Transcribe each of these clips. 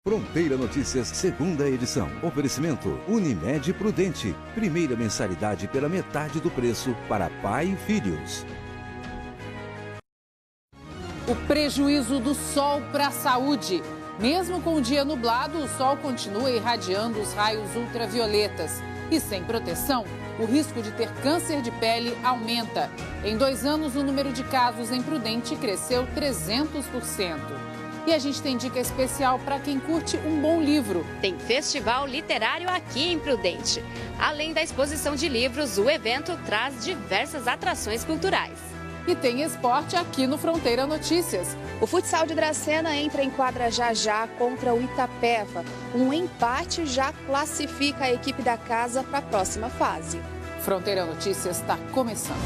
Fronteira Notícias, segunda edição. Oferecimento Unimed Prudente. Primeira mensalidade pela metade do preço para pai e filhos. O prejuízo do sol para a saúde. Mesmo com o dia nublado, o sol continua irradiando os raios ultravioletas. E sem proteção, o risco de ter câncer de pele aumenta. Em 2 anos, o número de casos em Prudente cresceu 300%. E a gente tem dica especial para quem curte um bom livro. Tem festival literário aqui em Prudente. Além da exposição de livros, o evento traz diversas atrações culturais. E tem esporte aqui no Fronteira Notícias. O futsal de Dracena entra em quadra já contra o Itapeva. Um empate já classifica a equipe da casa para a próxima fase. Fronteira Notícias está começando.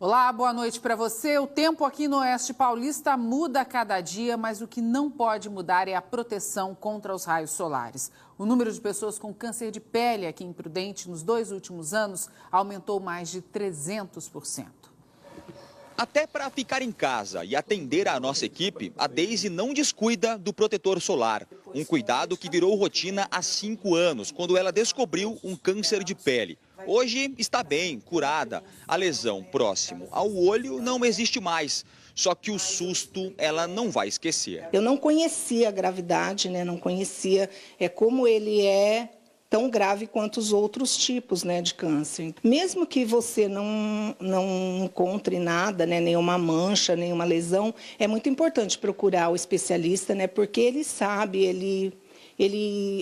Olá, boa noite para você. O tempo aqui no Oeste Paulista muda a cada dia, mas o que não pode mudar é a proteção contra os raios solares. O número de pessoas com câncer de pele aqui em Prudente nos 2 últimos anos aumentou mais de 300%. Até para ficar em casa e atender a nossa equipe, a Deise não descuida do protetor solar. Um cuidado que virou rotina há 5 anos, quando ela descobriu um câncer de pele. Hoje está bem, curada. A lesão próximo ao olho não existe mais. Só que o susto ela não vai esquecer. Eu não conhecia a gravidade, não conhecia como ele é tão grave quanto os outros tipos de câncer. Mesmo que você não encontre nada, nenhuma mancha, nenhuma lesão, é muito importante procurar o especialista, porque ele sabe, ele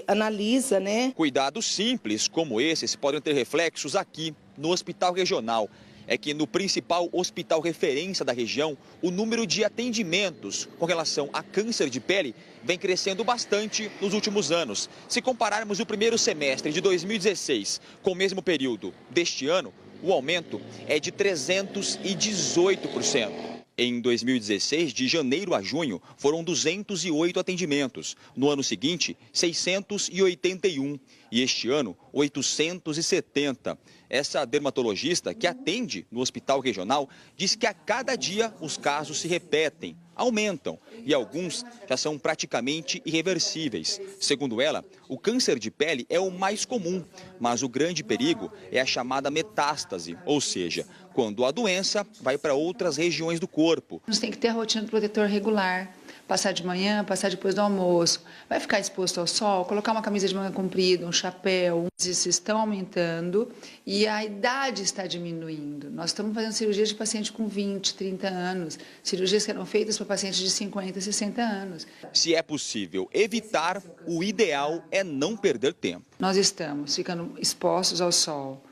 analisa, Cuidados simples como esses podem ter reflexos aqui no Hospital Regional. É que no principal hospital referência da região, o número de atendimentos com relação a câncer de pele vem crescendo bastante nos últimos anos. Se compararmos o primeiro semestre de 2016 com o mesmo período deste ano, o aumento é de 318%. Em 2016, de janeiro a junho, foram 208 atendimentos. No ano seguinte, 681. E este ano, 870. Essa dermatologista, que atende no hospital regional, diz que a cada dia os casos se repetem, aumentam. E alguns já são praticamente irreversíveis. Segundo ela, o câncer de pele é o mais comum. Mas o grande perigo é a chamada metástase, ou seja, quando a doença vai para outras regiões do corpo. Você tem que ter a rotina do protetor regular, passar de manhã, passar depois do almoço. Vai ficar exposto ao sol, colocar uma camisa de manga comprida, um chapéu. Isso estão aumentando e a idade está diminuindo. Nós estamos fazendo cirurgias de paciente com 20, 30 anos, cirurgias que eram feitas para pacientes de 50, 60 anos. Se é possível evitar, o ideal é não perder tempo. Nós estamos ficando expostos ao sol.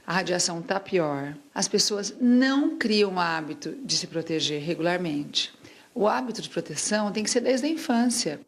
A radiação está pior. As pessoas não criam o hábito de se proteger regularmente. O hábito de proteção tem que ser desde a infância.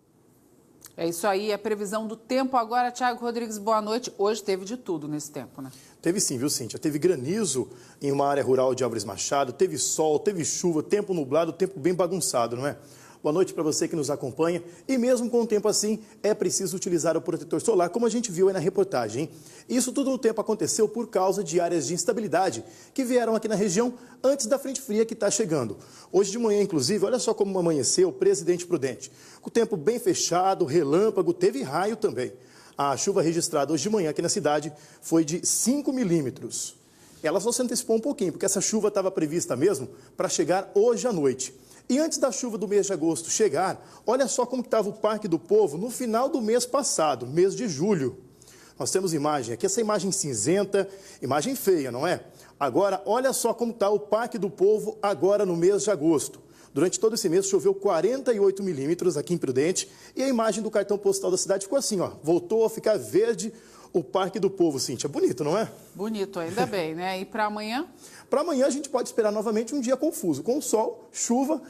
É isso aí, a previsão do tempo agora. Tiago Rodrigues, boa noite. Hoje teve de tudo nesse tempo, né? Teve sim, viu, Cíntia? Teve granizo em uma área rural de Álvares Machado, teve sol, teve chuva, tempo nublado, tempo bem bagunçado, não é? Boa noite para você que nos acompanha. E mesmo com o tempo assim, é preciso utilizar o protetor solar, como a gente viu aí na reportagem, hein? Isso tudo no tempo aconteceu por causa de áreas de instabilidade que vieram aqui na região antes da frente fria que está chegando. Hoje de manhã, inclusive, olha só como amanheceu o Presidente Prudente. Com o tempo bem fechado, relâmpago, teve raio também. A chuva registrada hoje de manhã aqui na cidade foi de 5 milímetros. Ela só se antecipou um pouquinho, porque essa chuva estava prevista mesmo para chegar hoje à noite. E antes da chuva do mês de agosto chegar, olha só como estava o Parque do Povo no final do mês passado, mês de julho. Nós temos imagem aqui, essa imagem cinzenta, imagem feia, não é? Agora, olha só como está o Parque do Povo agora no mês de agosto. Durante todo esse mês choveu 48 milímetros aqui em Prudente e a imagem do cartão postal da cidade ficou assim, ó, voltou a ficar verde o Parque do Povo, Cíntia. Bonito, não é? Bonito, ainda bem, né? E para amanhã? Para amanhã a gente pode esperar novamente um dia confuso, com sol, chuva,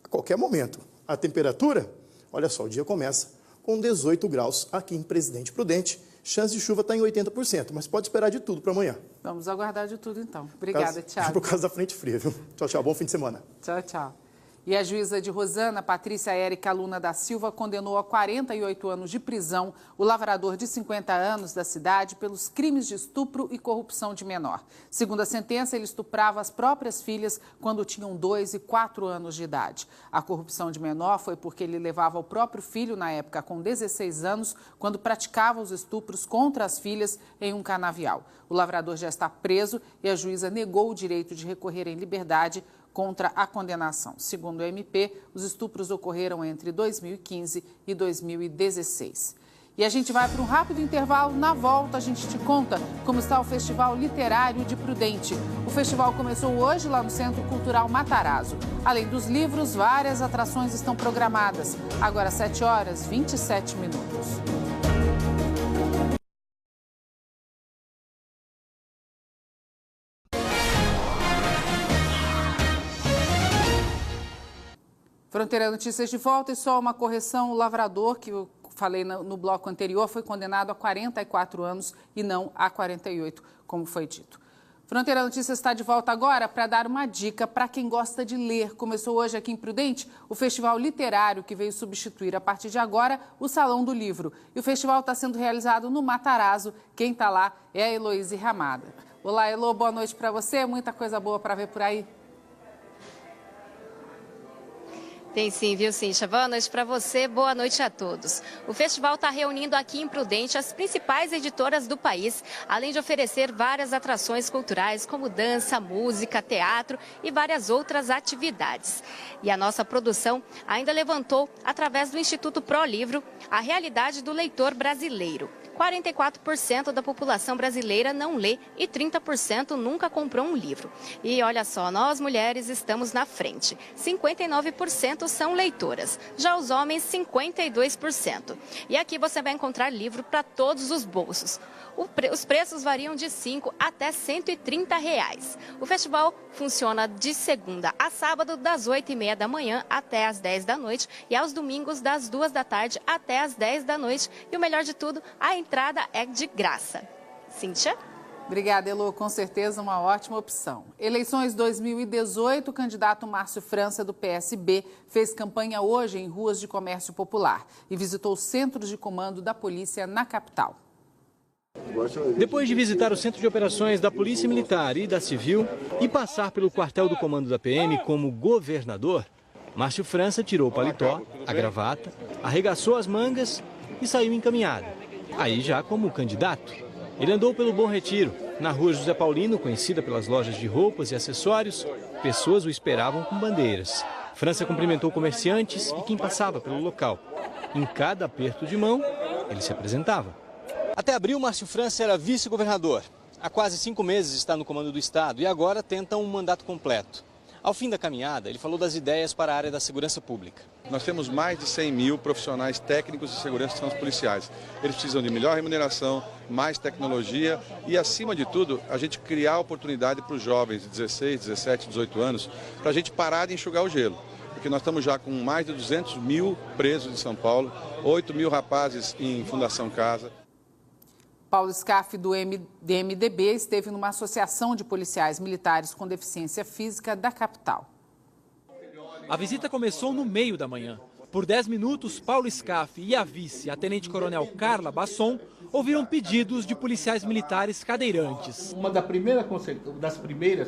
a qualquer momento. A temperatura, olha só, o dia começa com 18 graus aqui em Presidente Prudente. Chance de chuva está em 80%, mas pode esperar de tudo para amanhã. Vamos aguardar de tudo então. Obrigada, Thiago. Por causa da frente fria, viu? Tchau, tchau. Bom fim de semana. Tchau, tchau. E a juíza de Rosana, Patrícia Érica Luna da Silva, condenou a 48 anos de prisão o lavrador de 50 anos da cidade pelos crimes de estupro e corrupção de menor. Segundo a sentença, ele estuprava as próprias filhas quando tinham 2 e 4 anos de idade. A corrupção de menor foi porque ele levava o próprio filho, na época com 16 anos, quando praticava os estupros contra as filhas em um canavial. O lavrador já está preso e a juíza negou o direito de recorrer em liberdade contra a condenação. Segundo o MP, os estupros ocorreram entre 2015 e 2016. E a gente vai para um rápido intervalo. Na volta, a gente te conta como está o Festival Literário de Prudente. O festival começou hoje lá no Centro Cultural Matarazzo. Além dos livros, várias atrações estão programadas. Agora, 7h27. Fronteira Notícias de volta e só uma correção. O lavrador, que eu falei no bloco anterior, foi condenado a 44 anos e não a 48, como foi dito. Fronteira Notícias está de volta agora para dar uma dica para quem gosta de ler. Começou hoje aqui em Prudente o Festival Literário, que veio substituir a partir de agora o Salão do Livro. E o festival está sendo realizado no Matarazzo. Quem está lá é a Heloíse Ramada. Olá, Elo, boa noite para você. Muita coisa boa para ver por aí. Tem sim, viu, Cíntia? Boa noite para você, boa noite a todos. O festival está reunindo aqui em Prudente as principais editoras do país, além de oferecer várias atrações culturais como dança, música, teatro e várias outras atividades. E a nossa produção ainda levantou, através do Instituto Pro Livro, a realidade do leitor brasileiro. 44% da população brasileira não lê e 30% nunca comprou um livro. E olha só, nós mulheres estamos na frente. 59% são leitoras, já os homens 52%. E aqui você vai encontrar livro para todos os bolsos. Os preços variam de R$ 5 até R$ 130. O festival funciona de segunda a sábado, das 8h30 da manhã até as 10 da noite e aos domingos, das 2 da tarde até as 10 da noite. E o melhor de tudo, a entrada é de graça. Cíntia? Obrigada, Elo. Com certeza uma ótima opção. Eleições 2018, o candidato Márcio França, do PSB, fez campanha hoje em ruas de comércio popular e visitou centros de comando da polícia na capital. Depois de visitar o Centro de Operações da Polícia Militar e da Civil e passar pelo quartel do comando da PM como governador, Márcio França tirou o paletó, a gravata, arregaçou as mangas e saiu encaminhado. Aí já como candidato. Ele andou pelo Bom Retiro. Na rua José Paulino, conhecida pelas lojas de roupas e acessórios, pessoas o esperavam com bandeiras. França cumprimentou comerciantes e quem passava pelo local. Em cada aperto de mão, ele se apresentava. Até abril, Márcio França era vice-governador. Há quase 5 meses está no comando do Estado e agora tenta um mandato completo. Ao fim da caminhada, ele falou das ideias para a área da segurança pública. Nós temos mais de 100 mil profissionais técnicos de segurança que são os policiais. Eles precisam de melhor remuneração, mais tecnologia e, acima de tudo, a gente criar oportunidade para os jovens de 16, 17, 18 anos, para a gente parar de enxugar o gelo. Porque nós estamos já com mais de 200 mil presos em São Paulo, 8 mil rapazes em Fundação Casa. Paulo Scaff, do MDB, esteve numa associação de policiais militares com deficiência física da capital. A visita começou no meio da manhã. Por 10 minutos, Paulo Scaff e a vice, a tenente-coronel Carla Basson, ouviram pedidos de policiais militares cadeirantes. Uma das primeiras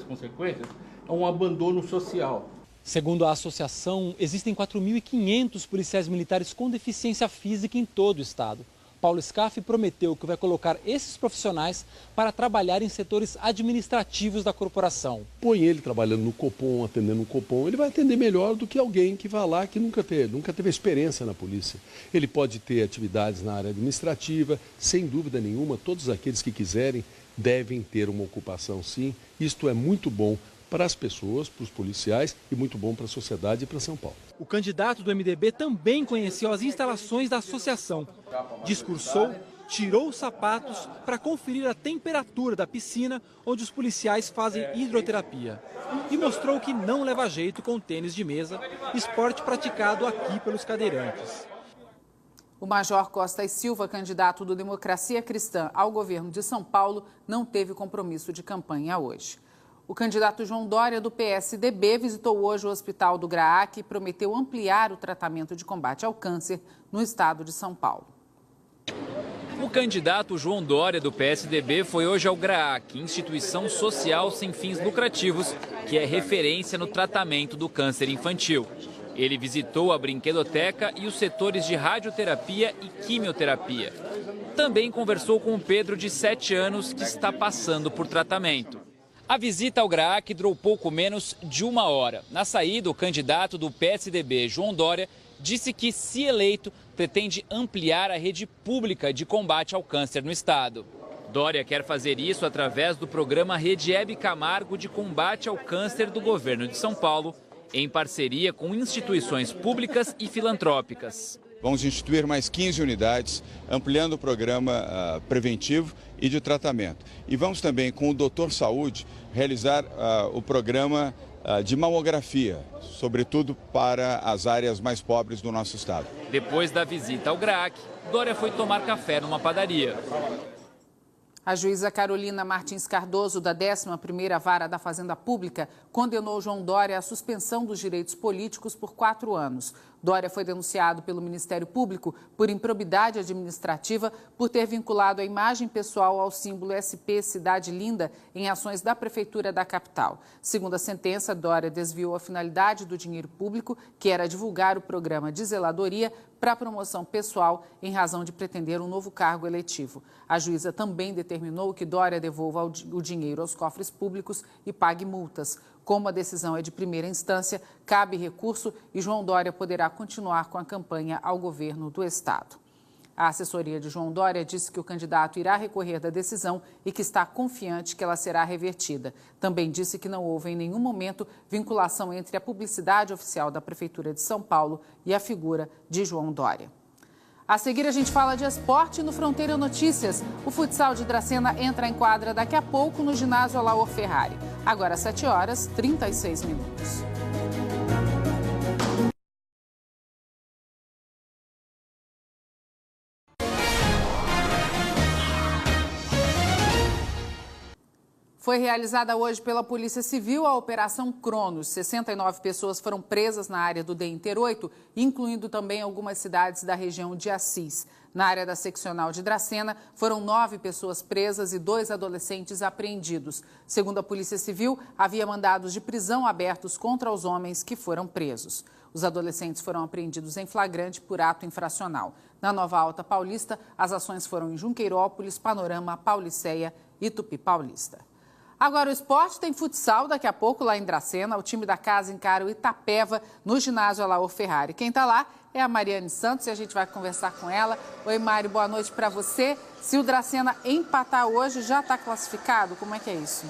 consequências é um abandono social. Segundo a associação, existem 4.500 policiais militares com deficiência física em todo o estado. Paulo Scaff prometeu que vai colocar esses profissionais para trabalhar em setores administrativos da corporação. Põe ele trabalhando no Copom, atendendo no Copom, ele vai atender melhor do que alguém que vai lá que nunca teve experiência na polícia. Ele pode ter atividades na área administrativa, sem dúvida nenhuma, todos aqueles que quiserem devem ter uma ocupação sim. Isto é muito bom para as pessoas, para os policiais e muito bom para a sociedade e para São Paulo. O candidato do MDB também conheceu as instalações da associação. Discursou, tirou os sapatos para conferir a temperatura da piscina onde os policiais fazem hidroterapia. E mostrou que não leva jeito com tênis de mesa, esporte praticado aqui pelos cadeirantes. O Major Costa e Silva, candidato do Democracia Cristã ao governo de São Paulo, não teve compromisso de campanha hoje. O O candidato João Dória, do PSDB, visitou hoje o Hospital do Graac e prometeu ampliar o tratamento de combate ao câncer no estado de São Paulo. O candidato João Dória, do PSDB, foi hoje ao GRAAC, instituição social sem fins lucrativos, que é referência no tratamento do câncer infantil. Ele visitou a brinquedoteca e os setores de radioterapia e quimioterapia. Também conversou com o Pedro, de 7 anos, que está passando por tratamento. A visita ao GRAAC durou pouco menos de 1 hora. Na saída, o candidato do PSDB, João Dória, disse que, se eleito, pretende ampliar a rede pública de combate ao câncer no estado. Dória quer fazer isso através do programa Rede Hebe Camargo de combate ao câncer do governo de São Paulo, em parceria com instituições públicas e filantrópicas. Vamos instituir mais 15 unidades, ampliando o programa preventivo e de tratamento. E vamos também, com o Doutor Saúde, realizar o programa de mamografia, sobretudo para as áreas mais pobres do nosso estado. Depois da visita ao GRAAC, Dória foi tomar café numa padaria. A juíza Carolina Martins Cardoso, da 11ª Vara da Fazenda Pública, condenou João Dória à suspensão dos direitos políticos por 4 anos. Dória foi denunciado pelo Ministério Público por improbidade administrativa por ter vinculado a imagem pessoal ao símbolo SP Cidade Linda em ações da Prefeitura da capital. Segundo a sentença, Dória desviou a finalidade do dinheiro público, que era divulgar o programa de zeladoria para promoção pessoal, em razão de pretender um novo cargo eletivo. A juíza também determinou que Dória devolva o dinheiro aos cofres públicos e pague multas. Como a decisão é de primeira instância, cabe recurso e João Dória poderá continuar com a campanha ao governo do estado. A assessoria de João Dória disse que o candidato irá recorrer da decisão e que está confiante que ela será revertida. Também disse que não houve em nenhum momento vinculação entre a publicidade oficial da Prefeitura de São Paulo e a figura de João Dória. A seguir, a gente fala de esporte no Fronteira Notícias. O futsal de Dracena entra em quadra daqui a pouco no ginásio Alaor Ferrari. Agora, 7h36. Foi realizada hoje pela Polícia Civil a Operação Cronos. 69 pessoas foram presas na área do DEINTER 8, incluindo também algumas cidades da região de Assis. Na área da seccional de Dracena, foram 9 pessoas presas e 2 adolescentes apreendidos. Segundo a Polícia Civil, havia mandados de prisão abertos contra os homens que foram presos. Os adolescentes foram apreendidos em flagrante por ato infracional. Na Nova Alta Paulista, as ações foram em Junqueirópolis, Panorama, Pauliceia e Tupi Paulista. Agora o esporte tem futsal daqui a pouco lá em Dracena. O time da casa encara o Itapeva no ginásio Alaor Ferrari. Quem está lá é a Mariane Santos e a gente vai conversar com ela. Oi, Mari, boa noite para você. Se o Dracena empatar hoje, já está classificado? Como é que é isso?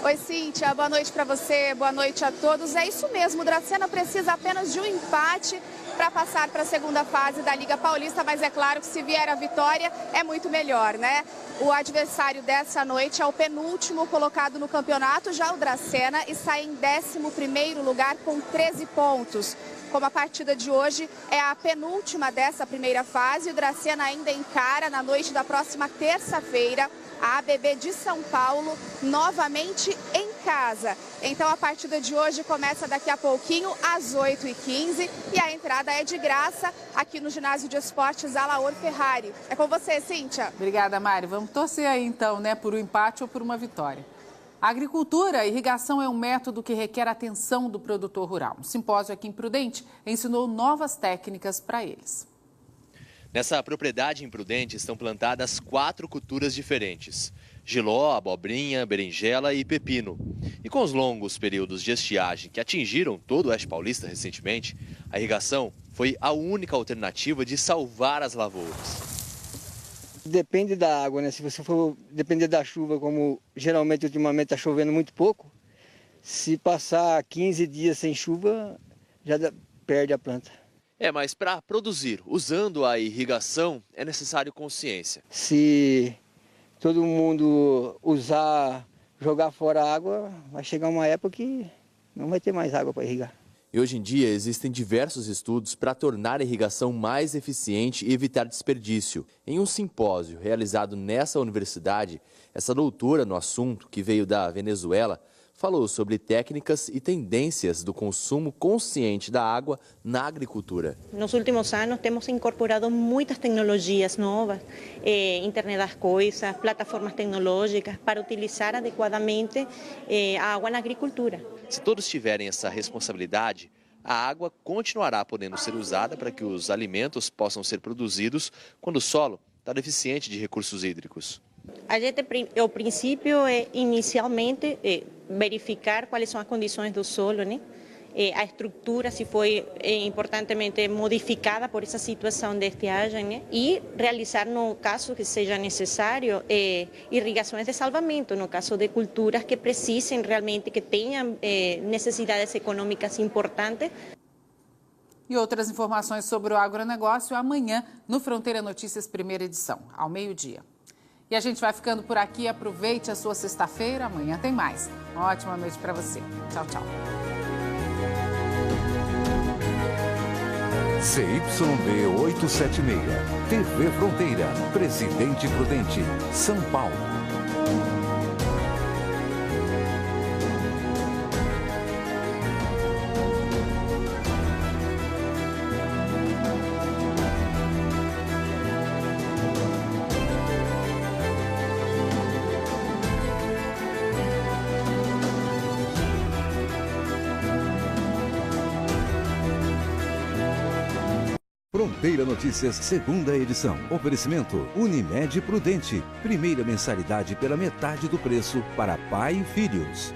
Oi, Cíntia, boa noite para você, boa noite a todos. É isso mesmo, o Dracena precisa apenas de um empate para passar para a segunda fase da Liga Paulista, mas é claro que se vier a vitória é muito melhor, né? O adversário dessa noite é o penúltimo colocado no campeonato, já o Dracena, está em 11º lugar com 13 pontos. Como a partida de hoje é a penúltima dessa primeira fase, o Dracena ainda encara na noite da próxima terça-feira a ABB de São Paulo, novamente em casa. Então a partida de hoje começa daqui a pouquinho, às 8h15, e a entrada é de graça aqui no ginásio de esportes Alaor Ferrari. É com você, Cíntia. Obrigada, Mari. Vamos torcer aí então, né, por um empate ou por uma vitória. A agricultura, a irrigação é um método que requer atenção do produtor rural. Um simpósio aqui em Prudente ensinou novas técnicas para eles. Nessa propriedade em Prudente estão plantadas 4 culturas diferentes: jiló, abobrinha, berinjela e pepino. E com os longos períodos de estiagem que atingiram todo o oeste paulista recentemente, a irrigação foi a única alternativa de salvar as lavouras. Depende da água, né? Se você for depender da chuva, como geralmente ultimamente está chovendo muito pouco, se passar 15 dias sem chuva, já perde a planta. Mas para produzir usando a irrigação é necessário consciência. Se todo mundo jogar fora a água, vai chegar uma época que não vai ter mais água para irrigar. E hoje em dia existem diversos estudos para tornar a irrigação mais eficiente e evitar desperdício. Em um simpósio realizado nessa universidade, essa doutora no assunto, que veio da Venezuela, falou sobre técnicas e tendências do consumo consciente da água na agricultura. Nos últimos anos temos incorporado muitas tecnologias novas, internet das coisas, plataformas tecnológicas, para utilizar adequadamente a água na agricultura. Se todos tiverem essa responsabilidade, a água continuará podendo ser usada para que os alimentos possam ser produzidos quando o solo está deficiente de recursos hídricos. O princípio é, inicialmente, verificar quais são as condições do solo, né? A estrutura, se foi importantemente modificada por essa situação de estiagem, né? E realizar, no caso que seja necessário, irrigações de salvamento, no caso de culturas que precisem realmente, que tenham necessidades econômicas importantes. E outras informações sobre o agronegócio amanhã no Fronteira Notícias, primeira edição, ao meio-dia. E a gente vai ficando por aqui. Aproveite a sua sexta-feira. Amanhã tem mais. Uma ótima noite para você. Tchau, tchau. CYB 876, TV Fronteira, Presidente Prudente, São Paulo. Fronteira Notícias, segunda edição. Oferecimento Unimed Prudente. Primeira mensalidade pela metade do preço para pai e filhos.